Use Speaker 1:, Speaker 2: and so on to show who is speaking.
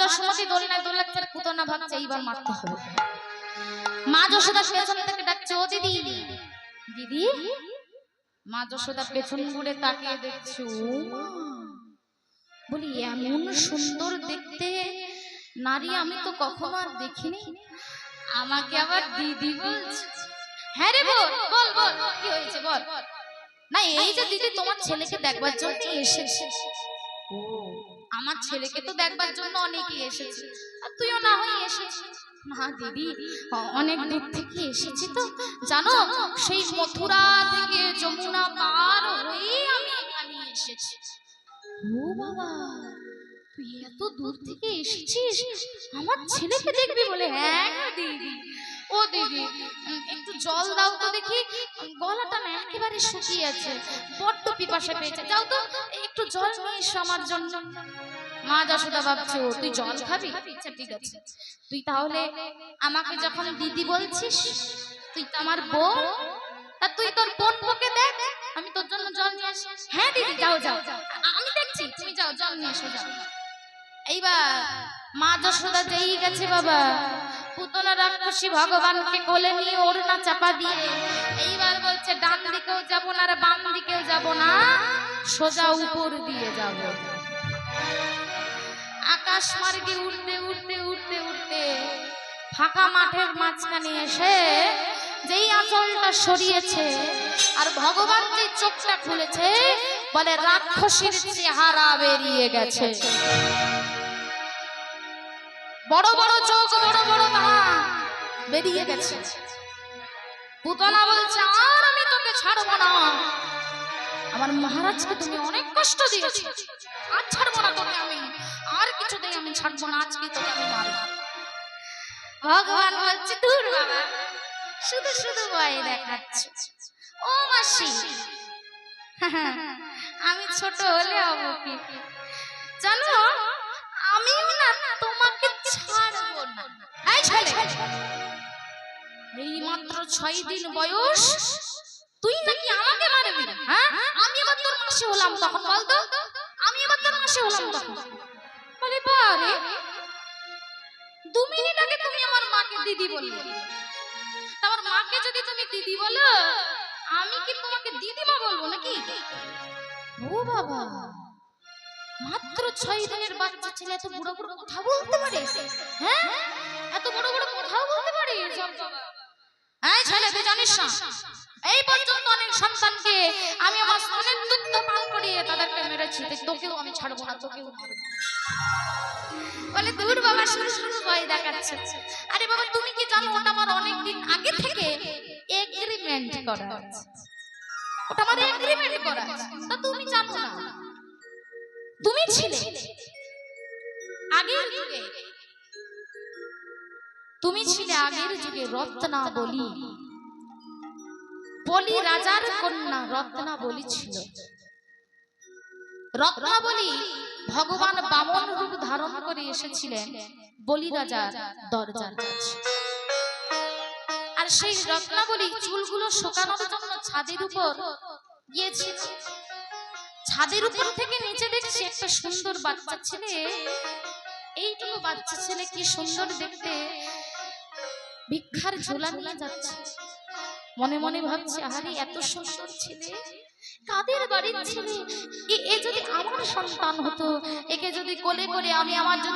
Speaker 1: যশোমতী দোলনায় দোলাচ্ছে, পুতনা ভাবছে এইবার মারতে হবে। মা যশোদা পেছন থেকে ডাকছে, ও দিদি দিদি। মা যশোদা পেছন ঘুরে তাকিয়ে দেখছে, ও মা, বলি এমন সুন্দর দেখতে নারী আমি তো কখনো আর দেখিনি, আমাকে আবার দিদি বলছে। হ্যাঁ রে বল বল বল কি হয়েছে বল। না এই যে দিদি তোমার ছেলেকে দেখবার জন্য এসেছে। ও আমার ছেলেকে তো দেখবার জন্য অনেকেই এসেছে, আর তুইও না হয় এসেছিস। না দিদি অনেক দূর থেকে এসেছি তো জানো, সেই মথুরা থেকে যমুনা পার হয়ে আমি এখানে এসেছি। ও বাবা তুই এত দূর থেকে এসেছিস আমার ছেলেকে দেখবি বলে? হ্যাঁ দিদি। ও দিদি একটু জল দাও তো দেখি, গলাটা না একেবারে শুকিয়ে আছে, বড্ড পিপাসা পেয়েছে, যাও তো একটু জল নিয়ে এসো আমার জন্য। মা যশোদা ভাবছে, ও তুই জল খাবি? আচ্ছা ঠিক আছে, তুই তাহলে আমাকে যখন দিদি বলছিস, তুই তো আমার বোন, তা তুই তোর বোন বকে দেখ, আমি তোর জন্য জল নিয়ে আসি। হ্যাঁ দিদি যাও যাও, আমি দেখছি, তুমি যাও জল নিয়ে এসো যাও। এইবার মা যশোদা যেই গেছে বাবা, পুতনা রাক্ষসী ভগবানকে কোলে নিয়ে ওড়না চাপা দিয়ে এইবার বলছে, ডান দিকেও যাব না আর বাম দিকেও যাব না, সোজা উপর দিয়ে যাব। আকাশ মার্গে উড়তে উড়তে উড়তে উড়তে ফাঁকা মাঠের মাঝখানে এসে যেই আঁচলটা সরিয়েছে আর ভগবান যে চোখটা খুলেছে, বলে রাক্ষসীর চেহারা বেরিয়ে গেছে। বড় বড় চোখ, বড় বড় দাঁত বেরিয়ে গেছে। পুতনা বলছে, আর আমি তোকে ছাড়বো না, আমার মহারাজকে তুমি অনেক কষ্ট দিয়েছো, আর ছাড়বো না তোকে আমি, আর কিছুতেই আমি ছাড়বো না, আজকে তোকে আমি মারবো। ভগবান বলছে, দূর বাবা, শুধু শুধু ভয় দেখাচ্ছ। ও মাসি আমি ছোট হলে হবো কি জানো, আমি না তোমাকে ছাড়বো না। এই ছেলে, এই মাত্র 6 দিন বয়স, তুই নাকি আমাকে মারবি? হ্যাঁ আমি এবার তোর মাসি হলাম তখন, বলতো আমি এবার তোর মাসি হলাম তখন। বলে বারে 2 মিনিট আগে তুমি আমার মাকে দিদি বললে, তোমার মাকে যদি তুমি দিদি বলো, আমি কি তোমাকে দিদিমা বলবো নাকি? ও বাবা, মাত্র 6 দিনের বাচ্চা ছেলে এত বড় বড় কথা বলতে পারে? হ্যাঁ এত বড় বড় কথা বলতে পারে? এই ছেলে তুই জানিস না, এই পর্যন্ত অনেক সন্তানকে আমি আমার স্তনের দুধ পান করিয়ে তাদেরকে মেরেছি, তোকেও আমি ছাড়বো না, তোকেও মারবো। বলে দূর বাবা, শুরু শুরু ভয় দেখাচ্ছে। আরে বাবা তুমি কি জানো, ওটা আমার অনেক দিন আগে থেকে এগ্রিমেন্ট করা আছে, ওটা আমার এগ্রিমেন্ট করা আছে, তা তুমি জানো না? তুমি ছিলে আগের যুগে, তুমি ছিলে আগের যুগে রত্নাবলী, বলি রাজার কন্যা রত্নাবলী ছিল। রত্নাবলী ভগবান বামন রূপ ধারণ করে এসেছিলেন বলি রাজার দরজার কাছে, আর সেই রত্নাবলী চুলগুলো শুকানোর জন্য ছাদের উপর গিয়েছিল। ছাদের উপর থেকে নিচে দেখছি একটা সুন্দর বাচ্চা ছেলে, এইটুকু বাচ্চা ছেলে কি সুন্দর দেখতে, ভিক্ষার ঝোলা নিয়ে যাচ্ছে। মনে মনে ভাবছে, আরে এত সুন্দর ছেলে, কাদের বাড়ির ছেলে, এ যদি আমার সন্তান হতো, একে যদি কোলে করে আমি আমার যদি